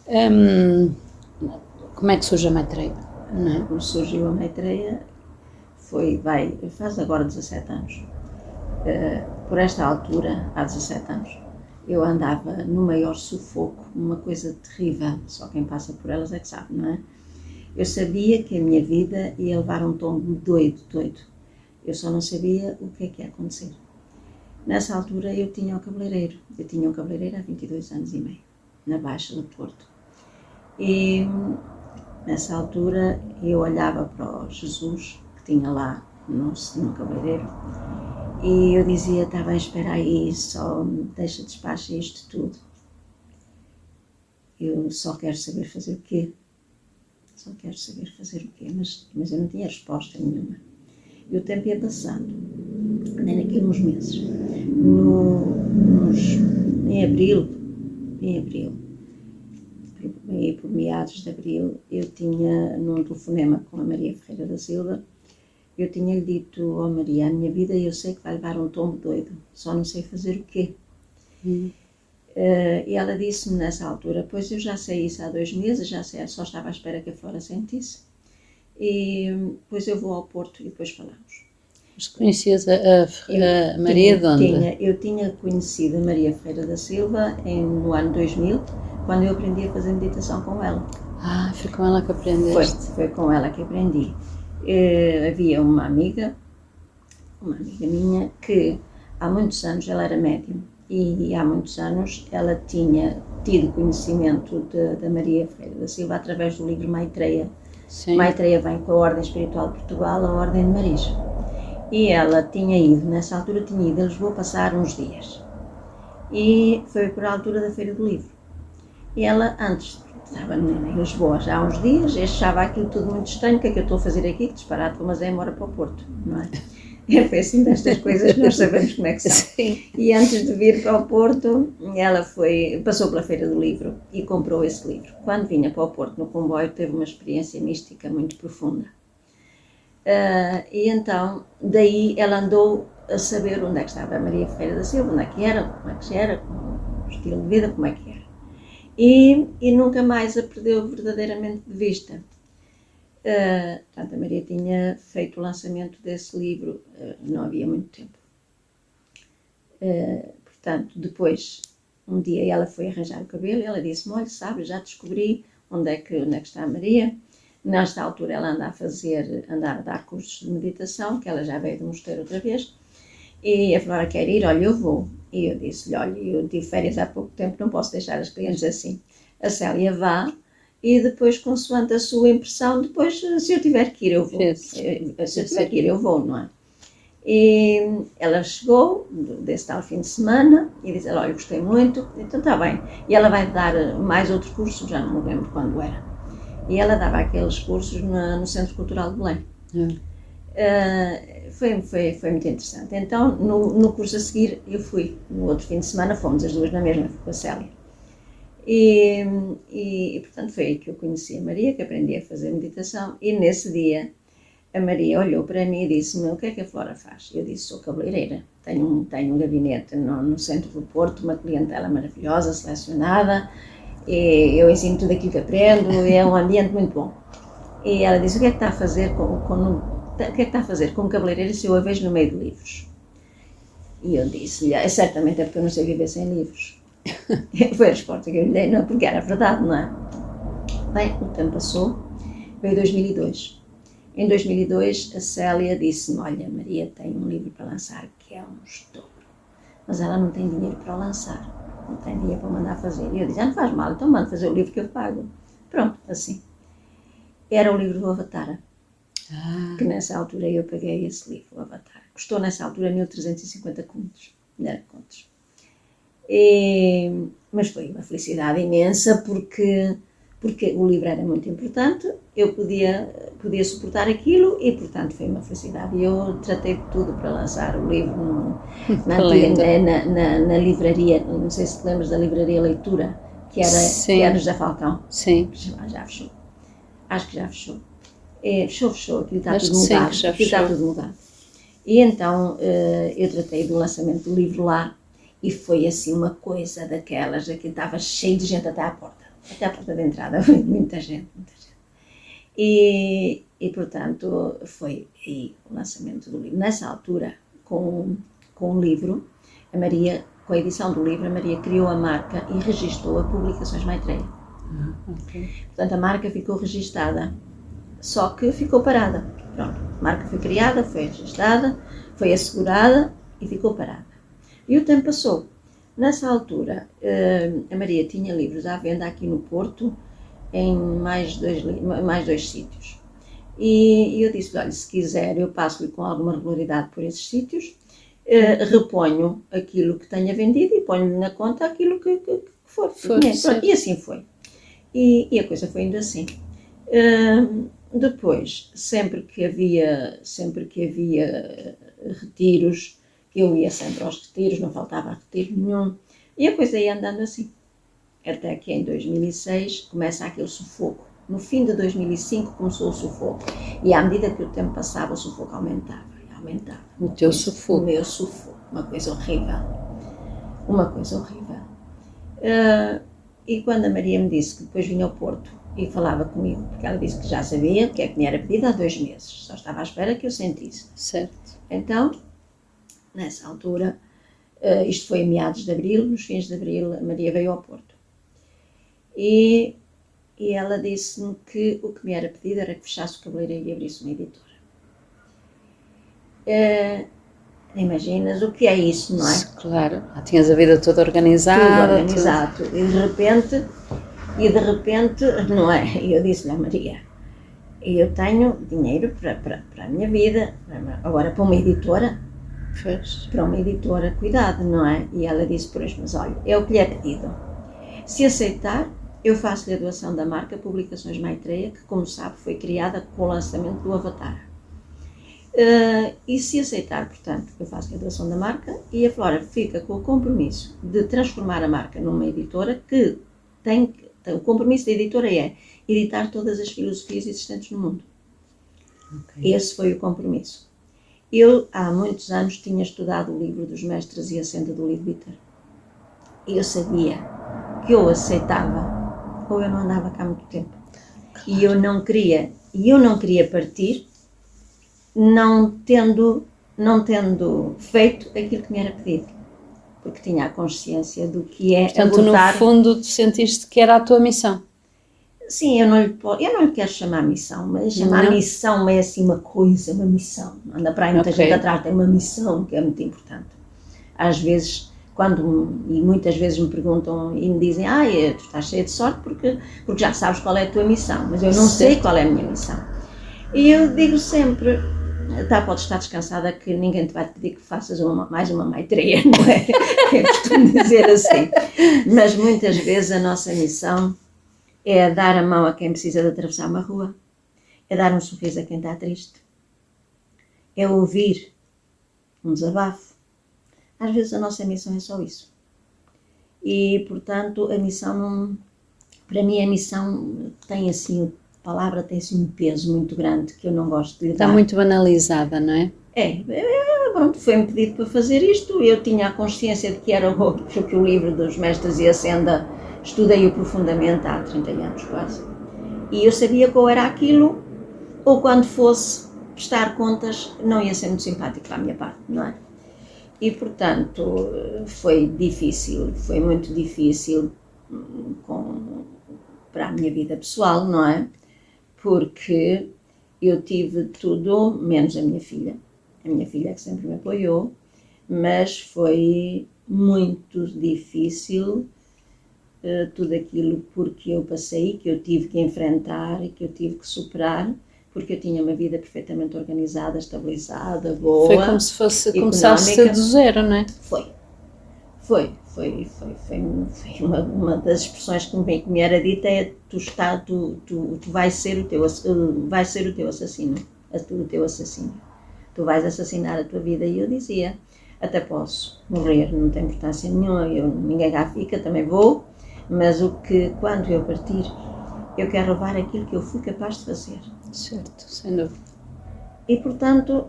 Hum, Como é que surge a Maitreya? Não é? Como surgiu a Maitreya faz agora 17 anos. Por esta altura, há 17 anos, eu andava no maior sufoco, uma coisa terrível, só quem passa por elas é que sabe, não é? Eu sabia que a minha vida ia levar um tombo doido. Eu só não sabia o que ia acontecer. Nessa altura eu tinha um cabeleireiro há 22 anos e meio, na Baixa do Porto. E nessa altura eu olhava para o Jesus que tinha lá no cabeleireiro e eu dizia, está bem, espera aí, só deixa despacha isto tudo. Eu só quero saber fazer o quê? Mas eu não tinha resposta nenhuma. E o tempo ia passando, nem naqueles uns meses. Em abril, por meados de abril, eu tinha, num telefonema com a Maria Ferreira da Silva, eu tinha-lhe dito, Maria, a minha vida eu sei que vai levar um tombo doido, só não sei fazer o quê. E ela disse-me nessa altura, pois eu já sei isso há 2 meses, só estava à espera que a Flora sentisse, e depois eu vou ao Porto e depois falamos. Mas conhecias a Maria de onde? Eu tinha conhecido a Maria Ferreira da Silva no ano 2000, quando eu aprendi a fazer meditação com ela. Foi com ela que aprendeste? Foi com ela que aprendi. Havia uma amiga minha, que há muitos anos ela era médium, e há muitos anos ela tinha tido conhecimento da Maria Ferreira da Silva através do livro Maitreya. Sim. Maitreya vem com a Ordem Espiritual de Portugal, a Ordem de Maris. E ela nessa altura tinha ido a Lisboa passar uns dias. E foi por a altura da Feira do Livro. E ela antes estava em Lisboa já há uns dias, e achava aquilo tudo muito estranho, o que é que eu estou a fazer aqui, que disparate, mas é embora para o Porto, não é? Foi assim destas coisas, nós sabemos como é que são. Sim. E antes de vir para o Porto, ela passou pela Feira do Livro e comprou esse livro. Quando vinha para o Porto no comboio, teve uma experiência mística muito profunda. E então, daí ela andou a saber onde é que estava a Maria Ferreira da Silva, onde é que era, como é que era, o estilo de vida, como é que era. E nunca mais a perdeu verdadeiramente de vista. Portanto, a Maria tinha feito o lançamento desse livro, não havia muito tempo. Portanto, depois, um dia ela foi arranjar o cabelo e ela disse-me, olha, sabe, já descobri onde é que está a Maria. Nesta altura ela anda a dar cursos de meditação, que ela já veio do mosteiro outra vez, e a Flora quer ir, olha, eu vou. E eu disse-lhe, olha, eu tive férias há pouco tempo, não posso deixar as clientes assim. A Célia vá, e depois, consoante a sua impressão, depois, se eu tiver que ir, eu vou. Se eu tiver que ir, eu vou, não é? E ela chegou desse tal fim de semana e disse, olha, eu gostei muito, então está bem. E ela vai dar mais outro curso, já não me lembro quando era. E ela dava aqueles cursos no Centro Cultural de Belém. Foi muito interessante. Então, no curso a seguir, eu fui. No outro fim de semana, fomos as duas na mesma, com a Célia. E portanto, foi aí que eu conheci a Maria, que aprendi a fazer meditação. E nesse dia, a Maria olhou para mim e disse-me, o que é que a Flora faz? Eu disse, sou cabeleireira. Tenho um gabinete no centro do Porto, uma clientela maravilhosa, selecionada. E eu ensino tudo aquilo que aprendo, é um ambiente muito bom. E ela disse, o que é que está a fazer como cabeleireira se eu a vejo no meio de livros? E eu disse-lhe, certamente é porque eu não sei viver sem livros. Foi a resposta que eu lhe dei, não, porque era verdade, não é? Bem, o tempo passou, veio 2002. Em 2002 a Célia disse-me, olha, Maria tem um livro para lançar que é um estouro, mas ela não tem dinheiro para o lançar. Não tem dinheiro para mandar fazer. E eu disse, não faz mal, então manda fazer o livro que eu pago. Pronto, assim. Era o livro do Avatar. Que nessa altura eu paguei esse livro, o Avatar. Custou nessa altura 1.350 contos. Não era contos. Mas foi uma felicidade imensa porque o livro era muito importante, eu podia suportar aquilo e, portanto, foi uma felicidade. E eu tratei de tudo para lançar o livro na livraria, não sei se te lembras da livraria Leitura, que era José Falcão. Sim. Já fechou. Acho que já fechou. Fechou, aquilo está tudo mudado. E então eu tratei do lançamento do livro lá e foi assim uma coisa daquelas, aquilo estava cheio de gente até à porta. até à porta de entrada, muita gente, muita gente. E portanto, foi aí o lançamento do livro. Nessa altura, com o livro, a Maria, com a edição do livro, a Maria criou a marca e registou a Publicações Maitreya. Ok. Portanto, a marca ficou registada, só que ficou parada. Pronto, a marca foi criada, foi registada, foi assegurada e ficou parada. E o tempo passou. Nessa altura, a Maria tinha livros à venda aqui no Porto, em mais dois sítios. E eu disse, olha, se quiser, eu passo-lhe com alguma regularidade por esses sítios, reponho aquilo que tenha vendido e ponho-lhe na conta aquilo que for. E assim foi. E a coisa foi indo assim. Depois, sempre que havia retiros, eu ia sempre aos retiros, não faltava retiro nenhum, e a coisa ia andando assim. Até que em 2006 começa aquele sufoco. No fim de 2005 começou o sufoco. E à medida que o tempo passava, o sufoco aumentava. O teu sufoco? O meu sufoco. Uma coisa horrível. Uma coisa horrível. E quando a Maria me disse que depois vinha ao Porto e falava comigo, porque ela disse que já sabia o que é que me era pedido há 2 meses. Só estava à espera que eu sentisse. Certo. Então, nessa altura, isto foi em meados de abril, nos fins de abril, a Maria veio ao Porto. E ela disse-me que o que me era pedido era que fechasse o cabeleireiro e abrisse uma editora. Imaginas o que é isso, não é? Claro, tinhas a vida toda organizada. Tudo organizado. Tudo. E de repente, não é? E eu disse-lhe à Maria, eu tenho dinheiro para a minha vida, agora para uma editora. Pois. Para uma editora, cuidado, não é? E ela disse, pois, mas olha, é o que lhe é pedido. Se aceitar, eu faço-lhe a doação da marca Publicações Maitreya, que, como sabe, foi criada com o lançamento do Avatar. E se aceitar, portanto, eu faço a doação da marca e a Flora fica com o compromisso de transformar a marca numa editora que o compromisso da editora é editar todas as filosofias existentes no mundo. Okay. Esse foi o compromisso. Eu, há muitos anos, tinha estudado o livro dos Mestres e a Senda do Leadbeater. E eu sabia que eu aceitava ou eu não andava cá há muito tempo. Claro. E eu não queria partir não tendo feito aquilo que me era pedido, porque tinha a consciência do que é. Portanto, abortar... no fundo, tu sentiste que era a tua missão. Sim, eu não lhe quero chamar missão, mas chamar missão é assim uma coisa, uma missão. Anda para aí muita gente atrás, tem uma missão que é muito importante. Às vezes, e muitas vezes me perguntam e me dizem, tu estás cheia de sorte porque já sabes qual é a tua missão, mas eu não sei qual é a minha missão. E eu digo sempre, podes estar descansada que ninguém te vai pedir que faças mais uma Maitreya, não é? Eu costumo dizer assim. Mas muitas vezes a nossa missão é dar a mão a quem precisa de atravessar uma rua, é dar um sorriso a quem está triste, é ouvir um desabafo. Às vezes a nossa missão é só isso. E, portanto, a missão, para mim a missão tem assim, a palavra tem assim um peso muito grande que eu não gosto de dar. Está muito banalizada, não é? Pronto, foi-me pedido para fazer isto, eu tinha a consciência de que era porque o livro dos Mestres e a Senda estudei-o profundamente há 30 anos quase, e eu sabia qual era aquilo, ou quando fosse prestar contas não ia ser muito simpático para a minha parte, não é? E portanto foi muito difícil para a minha vida pessoal, não é? Porque eu tive tudo, menos a minha filha que sempre me apoiou, mas foi muito difícil tudo aquilo porque eu passei, que eu tive que enfrentar e que eu tive que superar, porque eu tinha uma vida perfeitamente organizada, estabilizada, boa. Foi como se fosse começasse do zero, não é? Foi uma das expressões que me era dita é tu vais ser o teu assassino, o teu assassino. Tu vais assassinar a tua vida. E eu dizia, até posso morrer, não tem importância nenhuma, ninguém cá fica, também vou, mas quando eu partir, eu quero levar aquilo que eu fui capaz de fazer. Certo, sem dúvida. E portanto,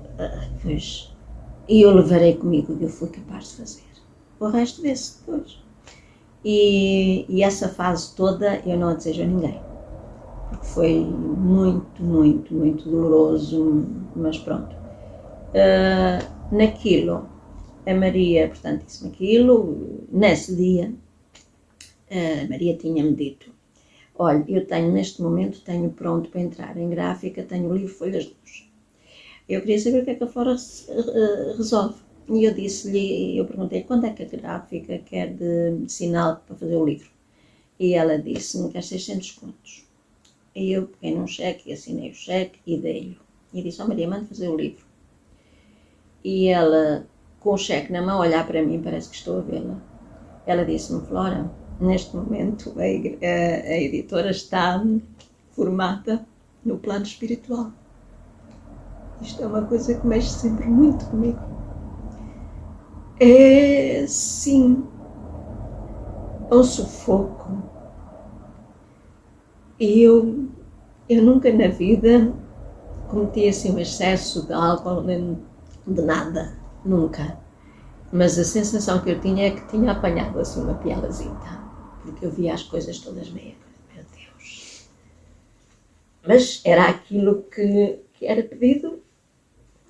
eu levarei comigo o que eu fui capaz de fazer. O resto vê-se depois. E essa fase toda eu não a desejo a ninguém, porque foi muito, muito, muito doloroso, mas pronto. Naquilo, a Maria, portanto, disse-me aquilo, nesse dia, a Maria tinha-me dito: olha, eu tenho, neste momento, tenho pronto para entrar em gráfica, tenho o livro Folhas de Luz. Eu queria saber o que é que a Flora resolve. E eu disse-lhe, eu perguntei quando é que a gráfica quer de sinal para fazer o livro. E ela disse-me que quer 600 contos. E eu peguei num cheque, assinei o cheque e dei-lhe. E disse: Maria, manda fazer o livro. E ela, com o cheque na mão, olhar para mim, parece que estou a vê-la. Ela disse-me: Flora, neste momento a editora está formada no plano espiritual. Isto é uma coisa que mexe sempre muito comigo. É, sim, é um sufoco. E eu nunca na vida cometi assim um excesso de álcool, nem de nada, nunca. Mas a sensação que eu tinha é que tinha apanhado assim uma pielazita, porque eu via as coisas todas meio, meu Deus. Mas era aquilo que era pedido,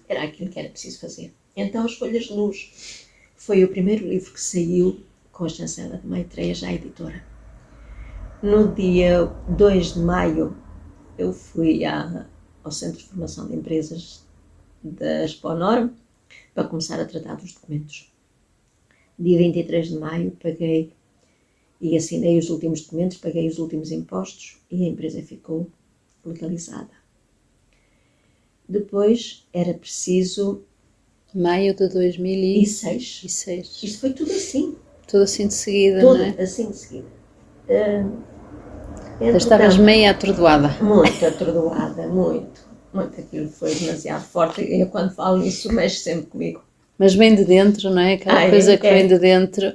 era aquilo que era preciso fazer. Então, As Folhas de Luz foi o primeiro livro que saiu com a chancela de Maitreya, já editora. No dia 2 de maio, eu fui ao Centro de Formação de Empresas da Exponorm para começar a tratar dos documentos. Dia 23 de maio, paguei e assinei os últimos documentos, paguei os últimos impostos e a empresa ficou legalizada. Depois era preciso... Maio de 2006. Isto foi tudo assim. Tudo assim de seguida, tudo não é? assim de seguida. Estavas meio atordoada. Muito atordoada, muito. Aquilo foi demasiado forte. Eu, quando falo nisso, mexe sempre comigo. Mas vem de dentro, não é? Aquela coisa que vem de dentro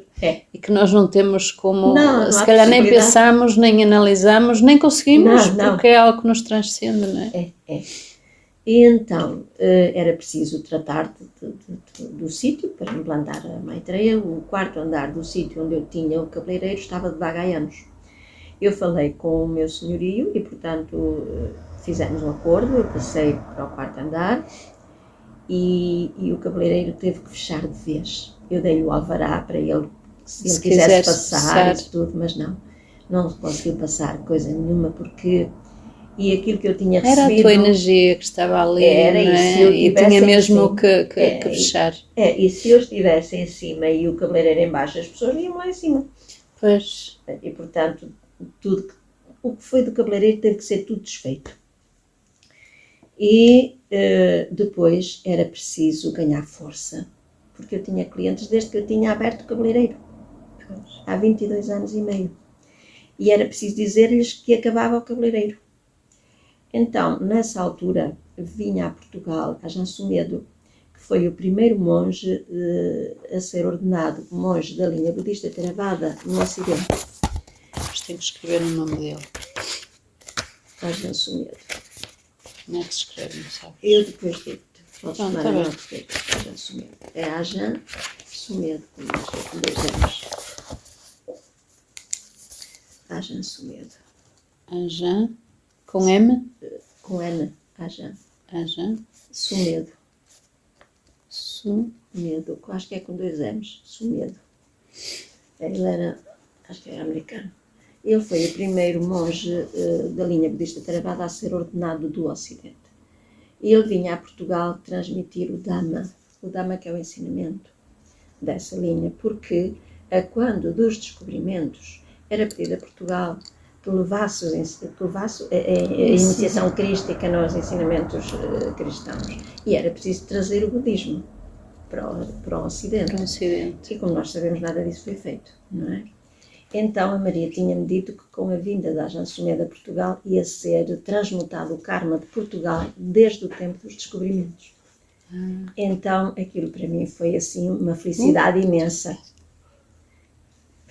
e que nós não temos como... Não se calhar nem pensamos, nem analisamos, nem conseguimos, porque é algo que nos transcende, não é? E então, era preciso tratar do sítio para implantar a Maitreya. O quarto andar do sítio onde eu tinha o cabeleireiro estava de vaga há anos. Eu falei com o meu senhorio e, portanto, fizemos um acordo. Eu passei para o quarto andar e o cabeleireiro teve que fechar de vez. Eu dei-lhe o alvará para ele, se ele quisesse passar e tudo, mas não conseguiu passar coisa nenhuma, porque... E aquilo que eu tinha recebido... Era a tua energia que estava ali, era, não é? E tinha mesmo que fechar. E se eu estivesse em cima e o cabeleireiro em baixo, as pessoas iam lá em cima. Pois. E, portanto, tudo o que foi do cabeleireiro teve que ser tudo desfeito. E depois era preciso ganhar força, porque eu tinha clientes desde que eu tinha aberto o cabeleireiro. Há 22 anos e meio. E era preciso dizer-lhes que acabava o cabeleireiro. Então, nessa altura, vinha a Portugal a Jansumedo, que foi o primeiro monge a ser ordenado monge da linha budista Theravada no Ocidente. Mas tenho que escrever o nome dele. A Jansumedo. Como é que se escreve, não sabes? Eu depois digo-te. Podes tomar a nota que é a Jansumedo. É a Jansumedo, com 2 anos. A Jansumedo. Ajan. Com M? Com N, Ajan. Sumedo. Sumedo, acho que é com 2 M's. Sumedo. Ele era, acho que era americano. Ele foi o primeiro monge da linha budista Theravada a ser ordenado do Ocidente. Ele vinha a Portugal transmitir o Dhamma que é o ensinamento dessa linha, porque quando dos descobrimentos era pedido a Portugal que levasse a iniciação crística nos ensinamentos cristãos. E era preciso trazer o budismo para o Ocidente. E como nós sabemos, nada disso foi feito, não é? Então a Maria tinha-me dito que com a vinda da Jansumedo a Portugal ia ser transmutado o karma de Portugal desde o tempo dos descobrimentos. Então aquilo para mim foi assim uma felicidade imensa.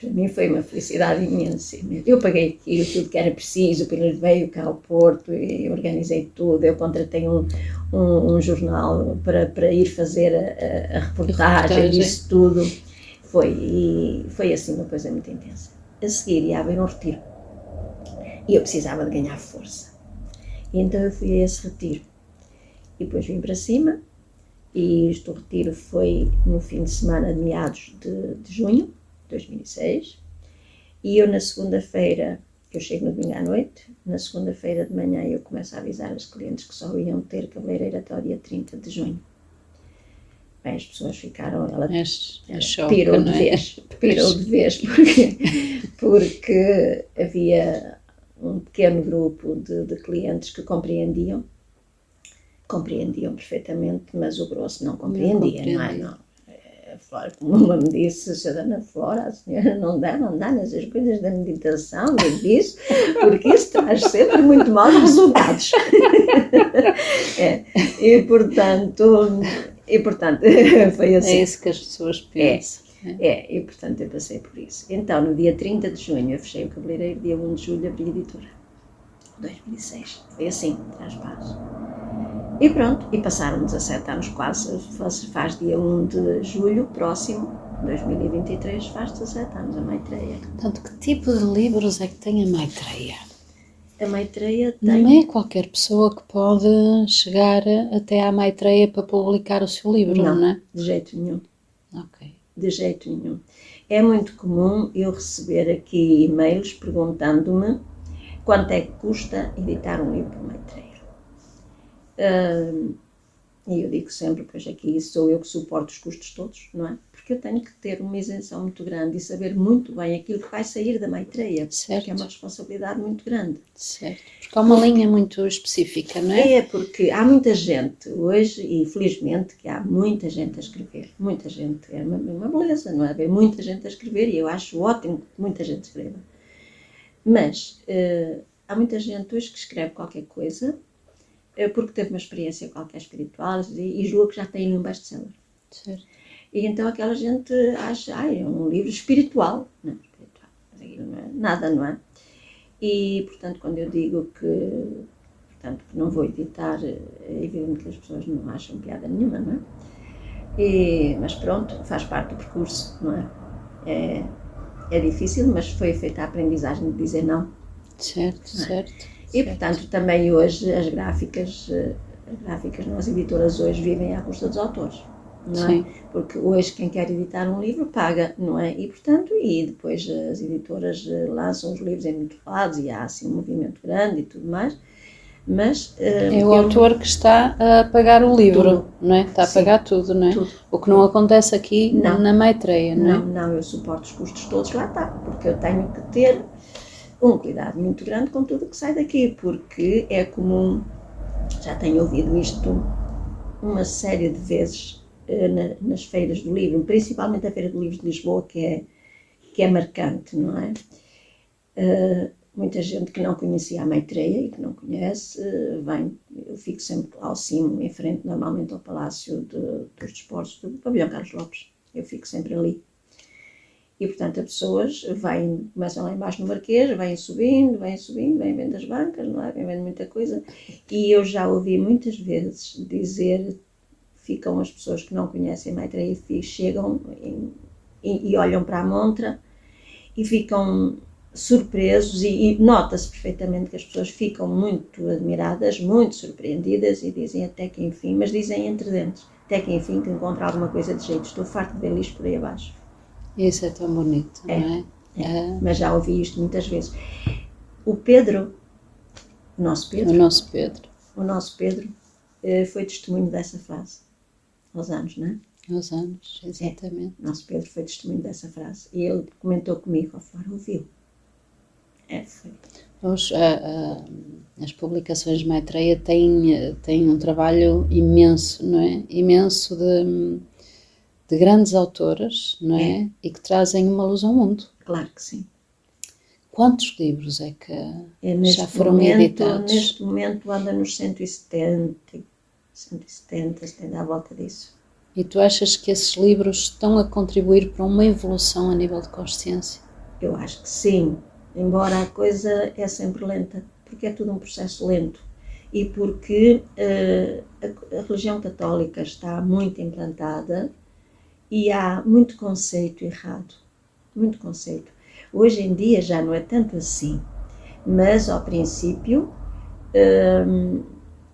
Para mim foi uma felicidade imensa. Eu paguei aquilo, tudo que era preciso, ele veio cá ao Porto, eu organizei tudo, eu contratei um jornal para ir fazer a reportagem, isso tudo. Foi assim uma coisa muito intensa. a seguir ia haver um retiro. E eu precisava de ganhar força. E então eu fui a esse retiro. E depois vim para cima, e este retiro foi no fim de semana de meados de junho de 2006. E eu na segunda-feira, eu chego no domingo à noite, na segunda-feira de manhã eu começo a avisar as clientes que só iam ter cabeleireiro até o dia 30 de junho. Bem, as pessoas ficaram, ela pirou de vez, porque havia um pequeno grupo de clientes que compreendiam perfeitamente, mas o grosso não compreendia, não é? Não. A Flora, como uma me disse, a dona Flora, a senhora não dá nessas coisas da meditação e disso, porque isso traz sempre muito maus resultados. E portanto foi assim. É isso que as pessoas pensam. E portanto eu passei por isso. Então, no dia 30 de junho eu fechei o cabeleireiro, dia 1 de julho abri a editora. 2006. Foi assim, traz paz. E pronto, e passaram 17 anos quase, faz dia 1 de julho próximo, 2023, faz 17 anos a Maitreya. Portanto, que tipo de livros é que tem a Maitreya? A Maitreya tem... Não é qualquer pessoa que pode chegar até à Maitreya para publicar o seu livro, não é? De jeito nenhum. Ok. De jeito nenhum. É muito comum eu receber aqui e-mails perguntando-me quanto é que custa editar um livro por Maitreya. E eu digo sempre, pois aqui sou eu que suporto os custos todos, não é? Porque eu tenho que ter uma isenção muito grande e saber muito bem aquilo que vai sair da Maitreya, porque é uma responsabilidade muito grande. Certo, porque há uma linha muito específica, não é? É, porque há muita gente hoje, e felizmente que há muita gente a escrever, muita gente, é uma beleza, não é? Haver muita gente a escrever e eu acho ótimo que muita gente escreva. Mas há muita gente hoje que escreve qualquer coisa porque teve uma experiência qualquer espiritual e julga que já tem um best-seller. Certo. E então aquela gente acha, é um livro espiritual. Não, espiritual, mas aquilo não é nada, não é? E, portanto, quando eu digo que não vou editar, é evidente que as pessoas não acham piada nenhuma, não é? Mas pronto, faz parte do percurso, não é? É difícil, mas foi feita a aprendizagem de dizer não. Certo, não é? Certo. E, portanto, também hoje as gráficas, as editoras hoje vivem à custa dos autores, não é? Sim. Porque hoje quem quer editar um livro paga, não é? E, portanto, e depois as editoras lançam os livros em muitos lados e há, assim, um movimento grande e tudo mais, mas... é o autor que está a pagar o livro, tudo. Não é? Está a pagar tudo, não é? Tudo. O que não acontece aqui na Maitreya, não é? Não, eu suporto os custos todos, lá está, porque eu tenho que ter um cuidado muito grande com tudo que sai daqui, porque é comum, já tenho ouvido isto uma série de vezes nas feiras do livro, principalmente a Feira do Livro de Lisboa, que é marcante, não é? Muita gente que não conhecia a Maitreya e que não conhece, vem, eu fico sempre lá ao cimo, em frente normalmente ao Palácio dos Desportos, do Pavilhão Carlos Lopes, eu fico sempre ali. E, portanto, as pessoas começam lá embaixo no Marquês, vêm subindo, vêm vendo as bancas, não é? Vêm vendo muita coisa. E eu já ouvi muitas vezes dizer, ficam as pessoas que não conhecem Maitreya e chegam e olham para a montra e ficam surpresos e nota-se perfeitamente que as pessoas ficam muito admiradas, muito surpreendidas e dizem até que enfim, mas dizem entre dentes, até que enfim que encontram alguma coisa de jeito, estou farto de ver lixo por aí abaixo. Isso é tão bonito, não é? Mas já ouvi isto muitas vezes. O nosso Pedro foi testemunho dessa frase, aos anos, não é? Aos anos, exatamente. Nosso Pedro foi testemunho dessa frase e ele comentou comigo, a Flora ouviu. Foi. As publicações de Maitreya têm um trabalho imenso, não é? Imenso de grandes autoras, não é? E que trazem uma luz ao mundo. Claro que sim. Quantos livros é que já foram editados? Neste momento anda nos 170, à volta disso. E tu achas que esses livros estão a contribuir para uma evolução a nível de consciência? Eu acho que sim, embora a coisa é sempre lenta, porque é tudo um processo lento. E porque a religião católica está muito implantada, e há muito conceito errado, muito conceito. Hoje em dia já não é tanto assim, mas ao princípio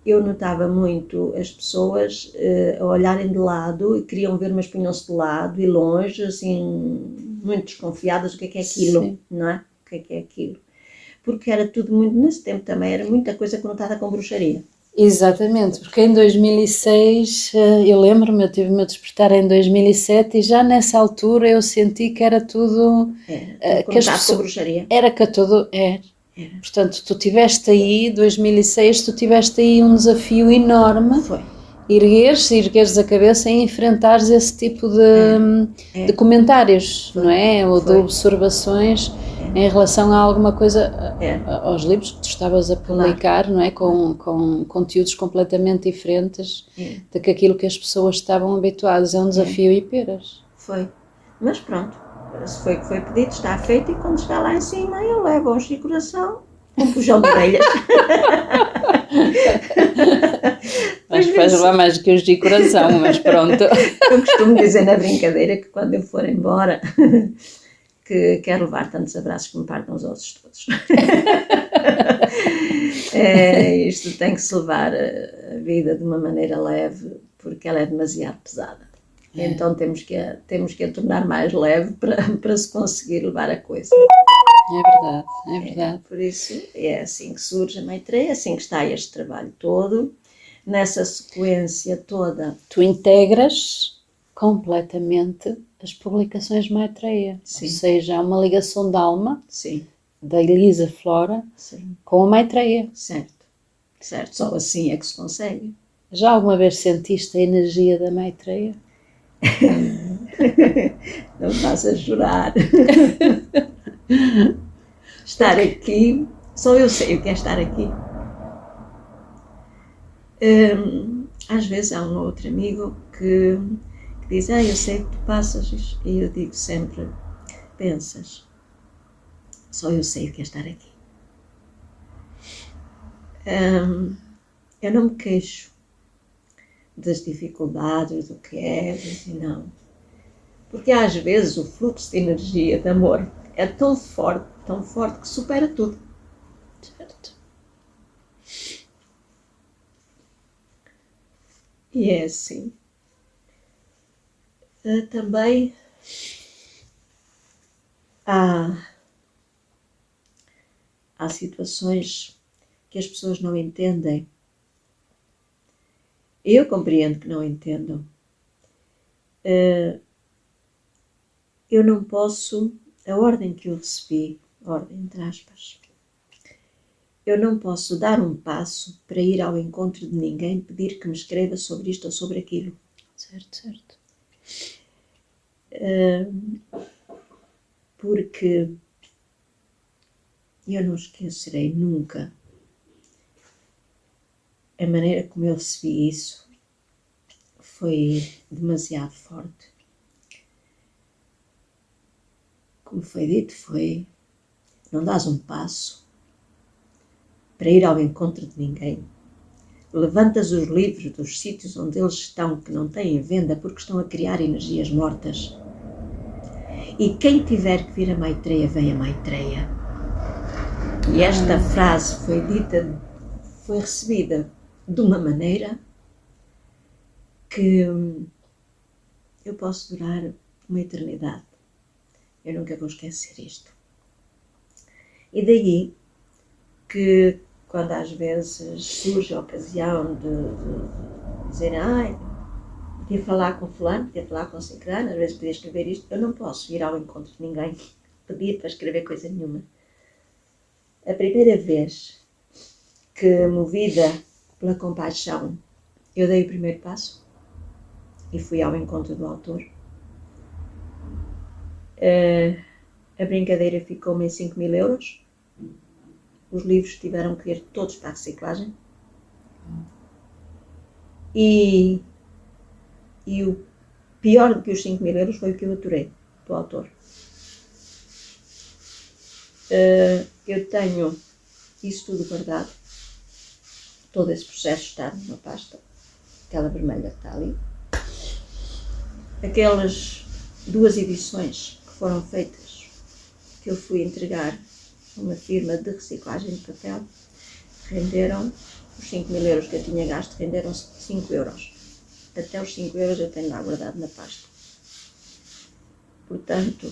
eu notava muito as pessoas a olharem de lado e queriam ver, mas punham-se de lado e longe, assim, muito desconfiadas do que é aquilo, Sim. não é? O que é aquilo? Porque era tudo muito, nesse tempo também, era muita coisa conotada com bruxaria. Exatamente, porque em 2006, eu lembro-me, eu tive o meu despertar em 2007 e já nessa altura eu senti que era tudo... Era tudo que as conotado com pessoas... bruxaria. Era que todo... Portanto, tu tiveste aí, 2006, tu tiveste aí um desafio enorme. Foi. Ergueres a cabeça e enfrentares esse tipo de comentários, Foi. não é? Ou de Foi. observações em relação a alguma coisa, É. aos livros que tu estavas a publicar, não é? Com conteúdos completamente diferentes de que aquilo que as pessoas estavam habituadas. É um desafio e peras. Foi. Mas pronto, se foi o que foi pedido, está feito, e quando está lá em cima eu levo ao de coração um pujão de orelhas. Mas vais levar mais do que os de coração, mas pronto. Eu costumo dizer na brincadeira que quando eu for embora, que quero levar tantos abraços que me partam os ossos todos. Isto tem que se levar a vida de uma maneira leve, porque ela é demasiado pesada. Então temos que a tornar mais leve para se conseguir levar a coisa. É verdade. Por isso é assim que surge a Maitreya, é assim que está este trabalho todo, nessa sequência toda. Tu integras completamente as publicações de Maitreya. Sim. Ou seja, há uma ligação de alma. Sim. Da Elisa Flora. Sim. Com a Maitreya. Certo. Só assim é que se consegue. Já alguma vez sentiste a energia da Maitreya? Não me faças chorar. Estar aqui, só eu sei o que é estar aqui. Às vezes há um outro amigo que diz, eu sei que tu passas, e eu digo sempre, pensas, só eu sei o que é estar aqui. Eu não me queixo das dificuldades, do que é, não. Porque às vezes o fluxo de energia, de amor, é tão forte que supera tudo. Certo. E é assim. Também há situações que as pessoas não entendem. Eu compreendo que não entendam. Eu não posso, a ordem que eu recebi, ordem entre aspas, eu não posso dar um passo para ir ao encontro de ninguém, pedir que me escreva sobre isto ou sobre aquilo. Certo. Porque eu não esquecerei nunca a maneira como eu recebi isso. Foi demasiado forte. Como foi dito, não dás um passo para ir ao encontro de ninguém. Levantas os livros dos sítios onde eles estão, que não têm venda, porque estão a criar energias mortas. E quem tiver que vir a Maitreya, vem a Maitreya. E esta frase foi recebida de uma maneira que eu posso durar uma eternidade. Eu nunca vou esquecer isto. E daí que, quando às vezes surge a ocasião de dizer, podia falar com fulano, podia falar com ciclano, às vezes podia escrever isto, eu não posso ir ao encontro de ninguém, pedir para escrever coisa nenhuma. A primeira vez que, movida pela compaixão, eu dei o primeiro passo e fui ao encontro do autor, a brincadeira ficou-me em 5.000 euros. Os livros tiveram que ir todos para a reciclagem. E o pior do que os 5.000 euros foi o que eu aturei do autor. Eu tenho isso tudo guardado. Todo esse processo está numa pasta, aquela vermelha que está ali. Aquelas 2 edições que foram feitas, que eu fui entregar a uma firma de reciclagem de papel, renderam os 5.000 euros que eu tinha gasto, renderam 5 euros. Até os 5 euros eu tenho lá guardado na pasta. Portanto,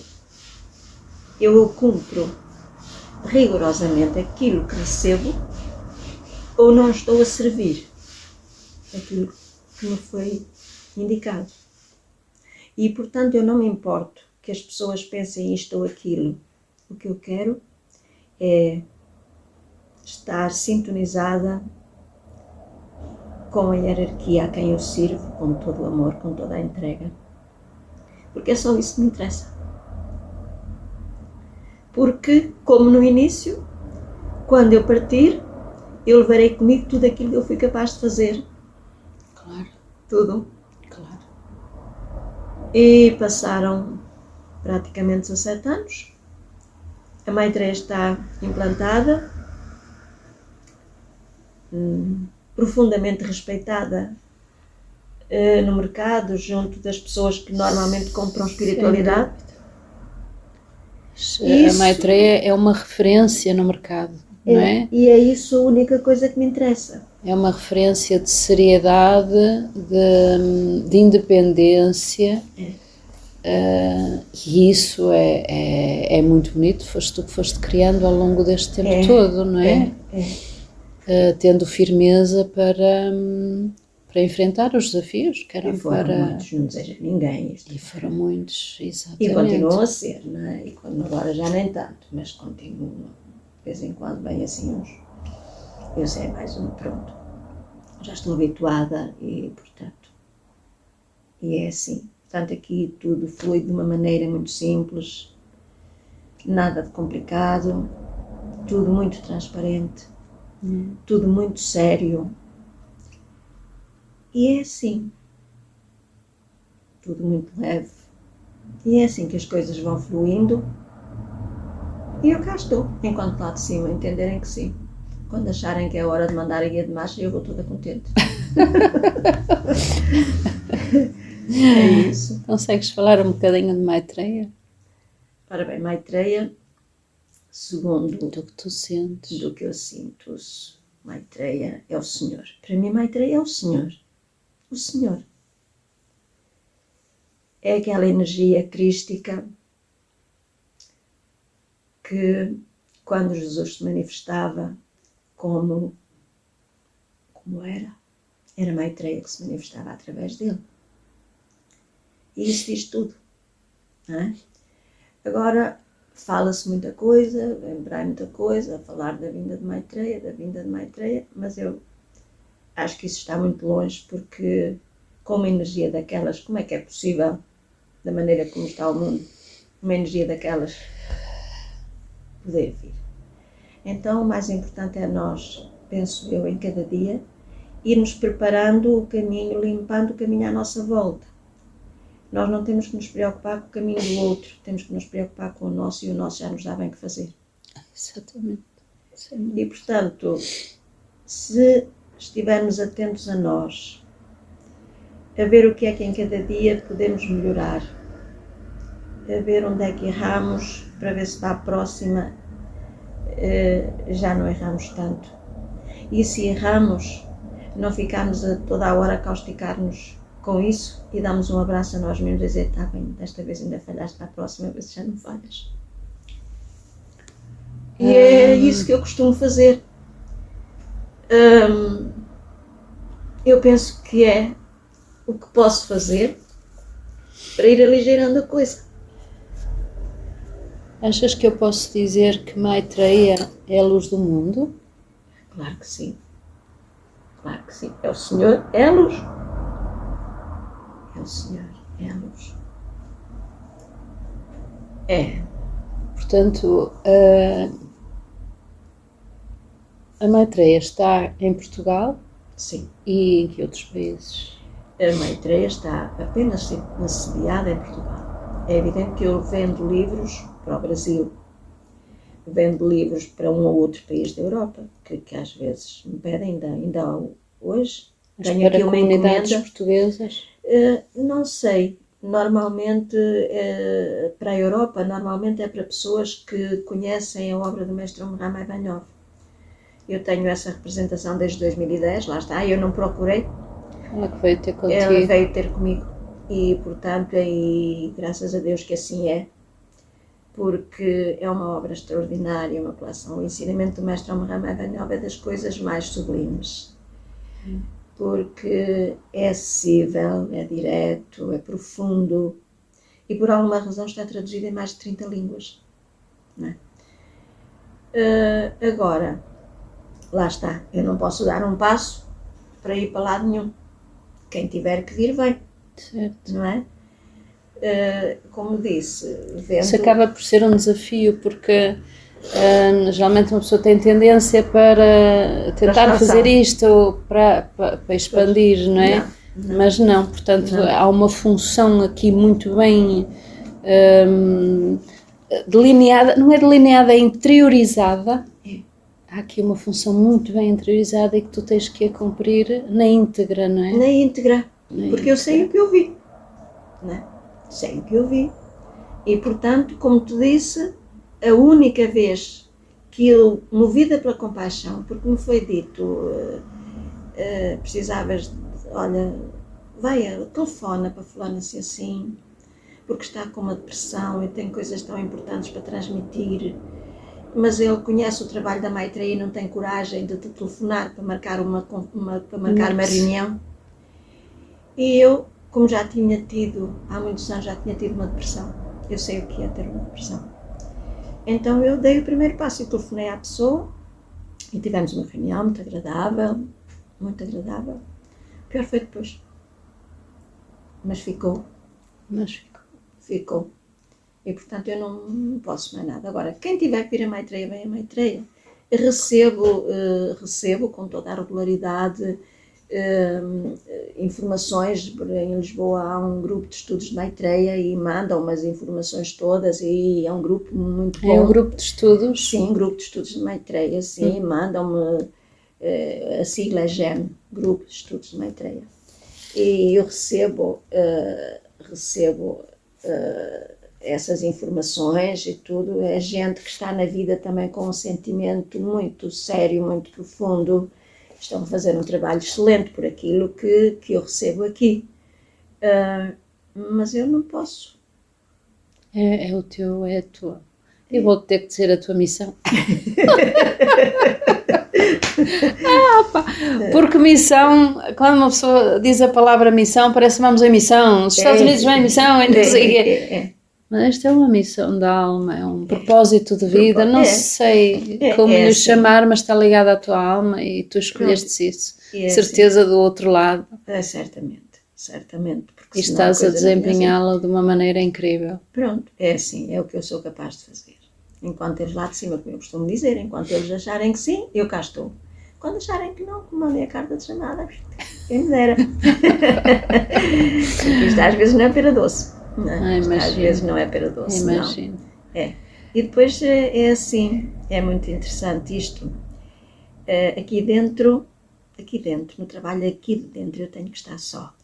eu cumpro rigorosamente aquilo que recebo ou não estou a servir aquilo que me foi indicado. E, portanto, eu não me importo que as pessoas pensem isto ou aquilo. O que eu quero é estar sintonizada com a hierarquia a quem eu sirvo, com todo o amor, com toda a entrega. Porque é só isso que me interessa. Porque, como no início, quando eu partir, eu levarei comigo tudo aquilo que eu fui capaz de fazer. Claro. Tudo. Claro. E passaram praticamente 17 anos. A Maitreya está implantada, profundamente respeitada no mercado, junto das pessoas que normalmente compram espiritualidade. A Maitreya é uma referência no mercado, não é? E é isso a única coisa que me interessa. É uma referência de seriedade, de independência, e isso é muito bonito. Foste tu que foste criando ao longo deste tempo todo, não é? Tendo firmeza para enfrentar os desafios que eram e foram muitos, não deseja ninguém. E foram muitos, exatamente. E continuam a ser, não é? E agora já nem tanto, mas continuam. De vez em quando vem assim uns. Eu sei mais um, pronto. Já estou habituada e, portanto, e é assim. Portanto, aqui tudo flui de uma maneira muito simples, nada de complicado, tudo muito transparente, tudo muito sério. E é assim, tudo muito leve. E é assim que as coisas vão fluindo. E eu cá estou, enquanto lá de cima entenderem que sim. Quando acharem que é hora de mandar a guia de marcha, eu vou toda contente. É isso. Consegues falar um bocadinho de Maitreya? Ora bem, Maitreya, segundo do que tu sentes, do que eu sinto, Maitreya é o Senhor. Para mim, Maitreya é o Senhor. O Senhor. É aquela energia crística que, quando Jesus se manifestava como era Maitreya que se manifestava através dele. E isso diz tudo. Não é? Agora, fala-se muita coisa, lembrar muita coisa, falar da vinda de Maitreya, mas eu acho que isso está muito longe, porque com uma energia daquelas, como é que é possível, da maneira como está o mundo, uma energia daquelas poder vir? Então, o mais importante é nós, penso eu, em cada dia, irmos preparando o caminho, limpando o caminho à nossa volta. Nós não temos que nos preocupar com o caminho do outro, temos que nos preocupar com o nosso, e o nosso já nos dá bem que fazer. Exatamente. E, portanto, se estivermos atentos a nós, a ver o que é que em cada dia podemos melhorar, a ver onde é que erramos, para ver se para a próxima já não erramos tanto. E se erramos, não ficarmos a toda a hora a causticar-nos com isso e damos um abraço a nós mesmos e dizer: está bem, desta vez ainda falhaste, para a próxima vez já não falhas. E é isso que eu costumo fazer. Eu penso que é o que posso fazer para ir aligeirando a coisa. Achas que eu posso dizer que Maitreya é a luz do mundo? Claro que sim. Claro que sim. É o Senhor, é a luz. É o Senhor, é a luz. É. Portanto, a Maitreya está em Portugal? Sim. E em que outros países? A Maitreya está apenas sediada em Portugal. É evidente que eu vendo livros para o Brasil, vendo livros para um ou outro país da Europa, que às vezes me pedem, ainda hoje. Mas tenho para aqui uma comunidades encomenda portuguesas? Não sei, normalmente, para a Europa, normalmente é para pessoas que conhecem a obra do mestre Omraam Ivanov. Eu tenho essa representação desde 2010, lá está, eu não procurei. Ela que veio ter contigo. Ela veio ter comigo e, portanto, graças a Deus que assim é, porque é uma obra extraordinária, uma coleção. O ensinamento do mestre Omraam Ivanov é das coisas mais sublimes, porque é acessível, é direto, é profundo e por alguma razão está traduzido em mais de 30 línguas. Não é? Agora, lá está, eu não posso dar um passo para ir para lado nenhum. Quem tiver que vir, vem. Certo. Não é? Como disse, vendo... Isso acaba por ser um desafio, porque geralmente uma pessoa tem tendência para tentar fazer isto, para expandir, não é? Não. Mas não, portanto, há uma função aqui muito bem delineada, não é delineada, é interiorizada. Há aqui uma função muito bem interiorizada e que tu tens que a cumprir na íntegra, não é? Na íntegra, porque eu sei o que eu vi, não é? Sei o que eu vi. E, portanto, como tu disse, a única vez que eu, movida pela compaixão, porque me foi dito, precisavas, olha, vai, telefona para fulano assim, porque está com uma depressão e tem coisas tão importantes para transmitir, mas ele conhece o trabalho da Maitreya e não tem coragem de te telefonar para marcar uma reunião. E eu, como já tinha tido, há muitos anos já tinha tido uma depressão, eu sei o que é ter uma depressão. Então eu dei o primeiro passo e telefonei à pessoa e tivemos uma reunião muito agradável, muito agradável. O pior foi depois. Mas ficou. Ficou. E, portanto, eu não posso mais nada. Agora, quem tiver que vir a Maitreya, vem a Maitreya. Recebo com toda a regularidade informações. Em Lisboa há um grupo de estudos de Maitreya e mandam-me as informações todas e é um grupo muito bom. É um grupo de estudos? Sim, um grupo de estudos de Maitreya, sim. Mandam-me, a sigla é GEM, Grupo de Estudos de Maitreya. E eu recebo essas informações e tudo. É gente que está na vida também com um sentimento muito sério, muito profundo. Estão a fazer um trabalho excelente por aquilo que eu recebo aqui. Mas eu não posso. É a tua. Eu vou ter que dizer a tua missão. Porque missão, quando uma pessoa diz a palavra missão, parece que vamos em missão. Os Estados Unidos vêm em missão, e não sei o quê. Mas esta é uma missão da alma, é um propósito de vida, não sei como lhe chamar, mas está ligado à tua alma e tu escolheste isso. Certeza assim. Do outro lado. Certamente. E estás a desempenhá-lo de uma maneira incrível. Pronto, é assim, é o que eu sou capaz de fazer. Enquanto eles lá de cima, como eu costumo dizer, enquanto eles acharem que sim, eu cá estou. Quando acharem que não, mandem a carta de chamada, quem me dera. Isto às vezes não é pera doce. Às vezes não é pera doce. Imagino. Não. E depois é assim, é muito interessante isto. Aqui dentro, no trabalho aqui dentro, eu tenho que estar só.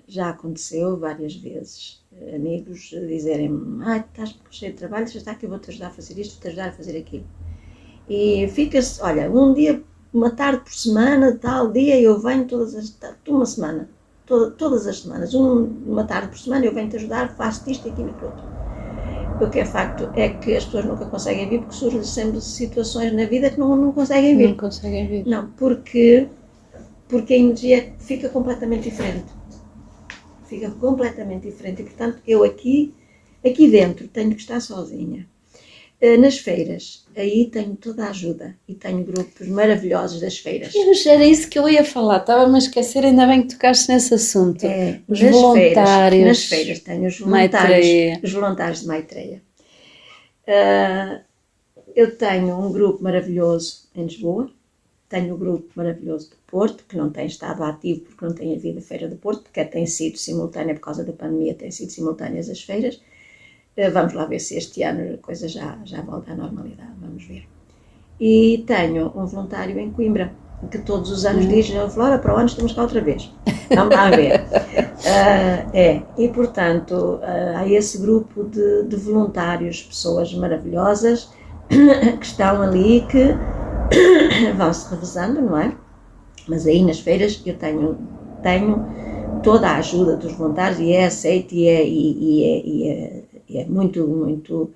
Já aconteceu várias vezes, amigos dizerem-me, estás cheio de trabalho, já está que eu vou-te ajudar a fazer isto, vou-te ajudar a fazer aquilo. E fica-se, olha, um dia, uma tarde por semana, tal dia, eu venho todas as semanas, uma tarde por semana eu venho-te ajudar, faço isto, aquilo e aquilo outro. O que é facto é que as pessoas nunca conseguem vir, porque surgem sempre situações na vida que não conseguem vir. Não conseguem vir. Não, porque a energia fica completamente diferente. E, portanto, eu aqui dentro tenho que estar sozinha. Nas feiras, aí tenho toda a ajuda e tenho grupos maravilhosos das feiras. Era isso que eu ia falar, estava-me a esquecer, ainda bem que tocaste nesse assunto. Os voluntários. Nas feiras tenho os voluntários de Maitreya. Eu tenho um grupo maravilhoso em Lisboa, tenho um grupo maravilhoso de Porto, que não tem estado ativo porque não tem havido a Feira de Porto, porque tem sido simultânea por causa da pandemia, tem sido simultâneas as feiras. Vamos lá ver se este ano a coisa já volta à normalidade, vamos ver. E tenho um voluntário em Coimbra, que todos os anos diz: Flora, para o ano estamos cá outra vez. Vamos lá ver. E portanto, há esse grupo de voluntários, pessoas maravilhosas, que estão ali, que vão-se revezando, não é? Mas aí nas feiras eu tenho toda a ajuda dos voluntários e é aceito e é muito.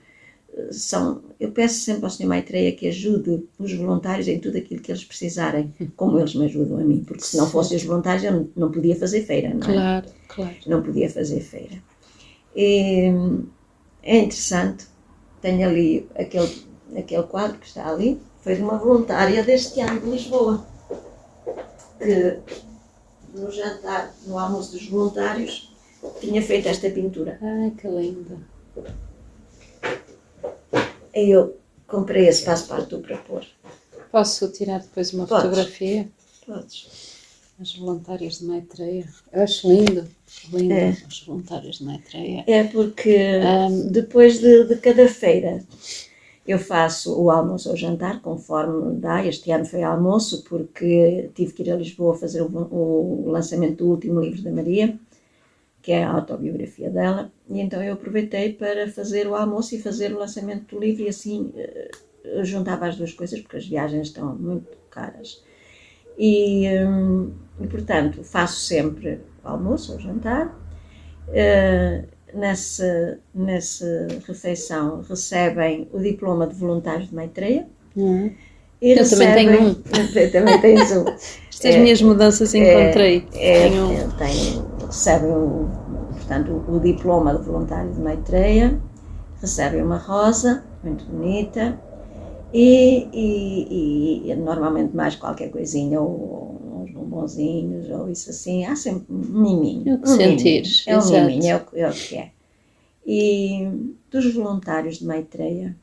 Eu peço sempre ao Sr. Maitreya que ajude os voluntários em tudo aquilo que eles precisarem, como eles me ajudam a mim, porque se não fossem os voluntários eu não podia fazer feira, não é? Claro. Não podia fazer feira. E é interessante, tenho ali aquele quadro que está ali, foi de uma voluntária deste ano de Lisboa, que no jantar, no almoço dos voluntários, tinha feito esta pintura. Ai, que linda. Eu comprei esse passepartout para pôr. Posso tirar depois uma Podes. Fotografia? Podes. As voluntárias de Maitreya. Eu acho lindo. Os voluntários de Maitreya. É porque depois de cada feira eu faço o almoço ou o jantar, conforme dá. Este ano foi almoço porque tive que ir a Lisboa fazer o lançamento do último livro da Maria, que é a autobiografia dela, e então eu aproveitei para fazer o almoço e fazer o lançamento do livro, e assim eu juntava as duas coisas, porque as viagens estão muito caras. E portanto, faço sempre o almoço ou o jantar. Nessa refeição recebem o diploma de voluntários de Maitreya. E eu também tenho um. Também tens um. Estas minhas mudanças encontrei. Recebem portanto, o diploma de voluntário de Maitreya, recebem uma rosa muito bonita e normalmente mais qualquer coisinha, ou uns bombonzinhos, ou isso assim, há sempre um miminho. O que sentires, é um exato. miminho, é o que é. E dos voluntários de Maitreya,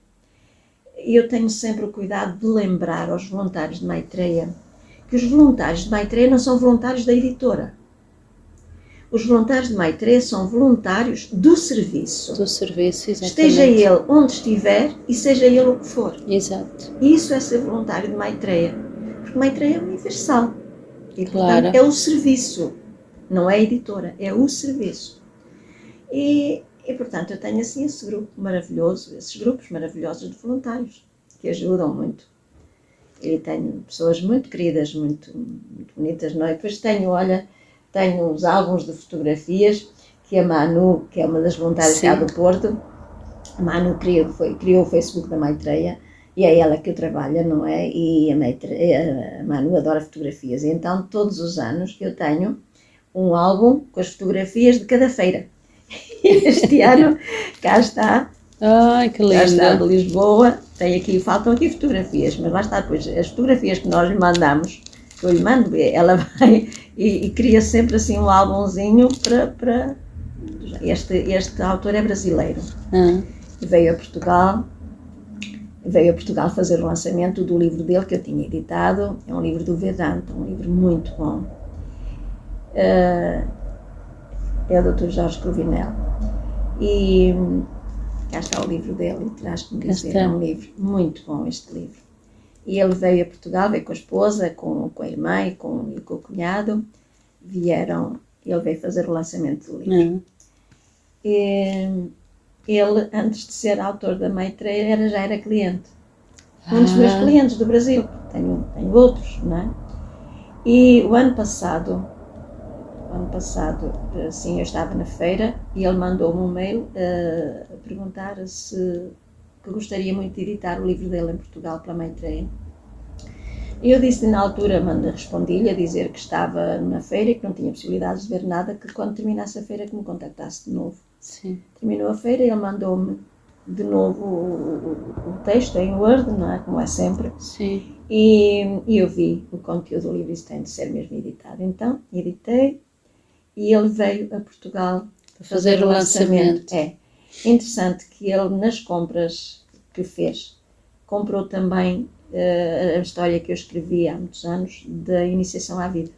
eu tenho sempre o cuidado de lembrar aos voluntários de Maitreya que os voluntários de Maitreya não são voluntários da editora. Os voluntários de Maitreya são voluntários do serviço. Do serviço, exatamente. Esteja ele onde estiver e seja ele o que for. Exato. E isso é ser voluntário de Maitreya. Porque Maitreya é universal. E, Claro. portanto, é o serviço. Não é a editora, é o serviço. E, portanto, eu tenho assim esse grupo maravilhoso, esses grupos maravilhosos de voluntários, que ajudam muito. E tenho pessoas muito queridas, muito bonitas, não é? Depois tenho os álbuns de fotografias que a Manu, que é uma das voluntárias cá do Porto, a Manu criou o Facebook da Maitreya e é ela que o trabalha, não é? E a Manu adora fotografias. E então, todos os anos, eu tenho um álbum com as fotografias de cada feira. E este ano, cá está. Ai, que lindo. Já está de Lisboa, faltam aqui fotografias, mas lá está, depois as fotografias que nós lhe mandamos, que eu lhe mando, ela vai e cria sempre assim um álbumzinho para este autor é brasileiro, veio a Portugal fazer o lançamento do livro dele que eu tinha editado, é um livro do Vedanta, um livro muito bom, é o Dr. Jorge Cruvinel, e cá está o livro dele, e terás que me dizer, é um livro muito bom este livro. E ele veio a Portugal, veio com a esposa, com a irmã e com o cunhado, ele veio fazer o lançamento do livro. E ele, antes de ser autor da Maitreya, já era cliente. Um dos meus clientes do Brasil, tenho outros, não é? E o ano passado, assim, eu estava na feira e ele mandou-me um mail a perguntar que gostaria muito de editar o livro dele em Portugal pela Maitreya. E eu disse na altura, respondi-lhe a dizer que estava na feira e que não tinha possibilidade de ver nada, que quando terminasse a feira que me contactasse de novo. Sim. Terminou a feira e ele mandou-me de novo o texto em Word, não é? Como é sempre. Sim. E eu vi o conteúdo do livro, isso tem de ser mesmo editado. Então, editei e ele veio a Portugal para fazer o lançamento. É interessante que ele, nas compras que fez, comprou também a história que eu escrevi há muitos anos da Iniciação à Vida.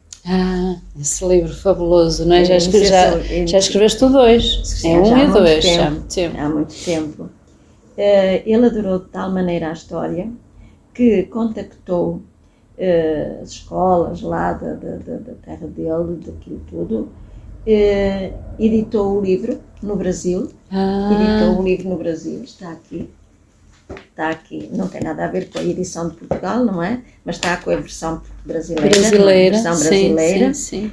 Esse livro fabuloso, não é? Já escreveste o 2, é 1 e 2, há muito tempo. Ele adorou de tal maneira a história que contactou as escolas lá da terra dele, daquilo tudo. Editou o livro no Brasil. Editou o livro no Brasil, está aqui, não tem nada a ver com a edição de Portugal, não é? Mas está com a versão brasileira. A versão brasileira. Sim.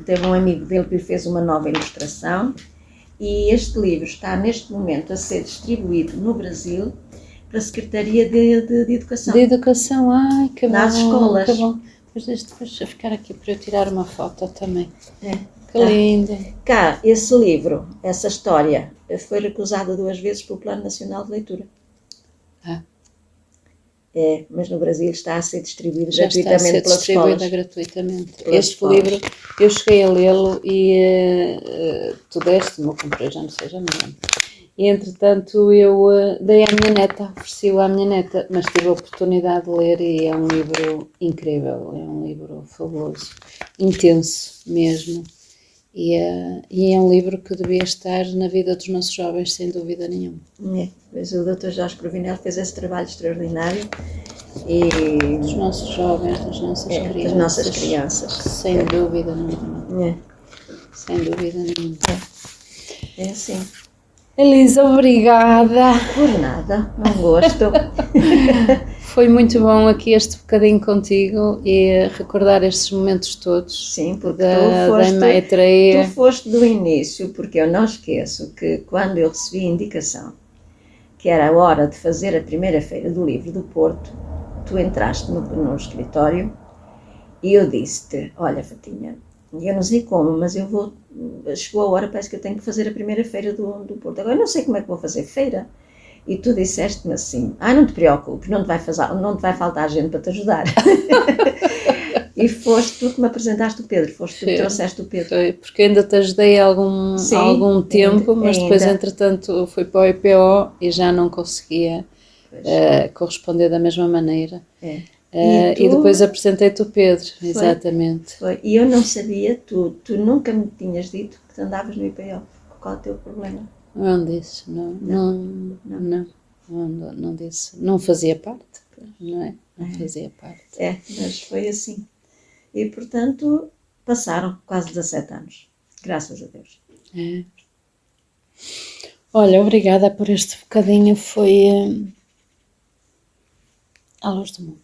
Teve um amigo dele que lhe fez uma nova ilustração, e este livro está neste momento a ser distribuído no Brasil para a Secretaria de Educação. De Educação, ai, que bom. Nas escolas. Que bom. Depois a ficar aqui para eu tirar uma foto também. Que lindo. Cá, esse livro, essa história, foi recusada 2 vezes pelo Plano Nacional de Leitura. Mas no Brasil está a ser distribuído gratuitamente pelas escolas. Gratuitamente. Este livro, eu cheguei a lê-lo e tu deste-me, eu comprei, já não sei, já me lembro. E entretanto eu dei à minha neta, ofereci-o à minha neta, mas tive a oportunidade de ler e é um livro incrível, é um livro fabuloso, intenso mesmo. E é um livro que devia estar na vida dos nossos jovens, sem dúvida nenhuma. Pois o Dr. Jorge Provinel fez esse trabalho extraordinário. Dos nossos jovens, das nossas crianças. Das nossas crianças. Sem dúvida nenhuma. Sem dúvida nenhuma. É assim. Elisa, obrigada. Por nada, um gosto. Foi muito bom aqui este bocadinho contigo e recordar estes momentos todos. Sim, porque tu foste do início, porque eu não esqueço que quando eu recebi a indicação que era a hora de fazer a primeira feira do livro do Porto, tu entraste no escritório e eu disse-te, olha Fatinha, eu não sei como, mas eu vou, chegou a hora, parece que eu tenho que fazer a primeira feira do Porto, agora eu não sei como é que vou fazer feira. E tu disseste-me assim, não te preocupes, não te vai faltar gente para te ajudar. E foste tu que me apresentaste o Pedro, foste tu que trouxeste o Pedro. Foi, porque ainda te ajudei há algum tempo, mas depois entretanto fui para o IPO e já não conseguia corresponder da mesma maneira. E depois apresentei-te o Pedro, exatamente. Foi. E eu não sabia, tu nunca me tinhas dito que andavas no IPO. Qual é o teu problema? Não disse, não disse. Não fazia parte, não é? Não fazia parte. Mas foi assim. E, portanto, passaram quase 17 anos. Graças a Deus. Olha, obrigada por este bocadinho. Foi à luz do mundo.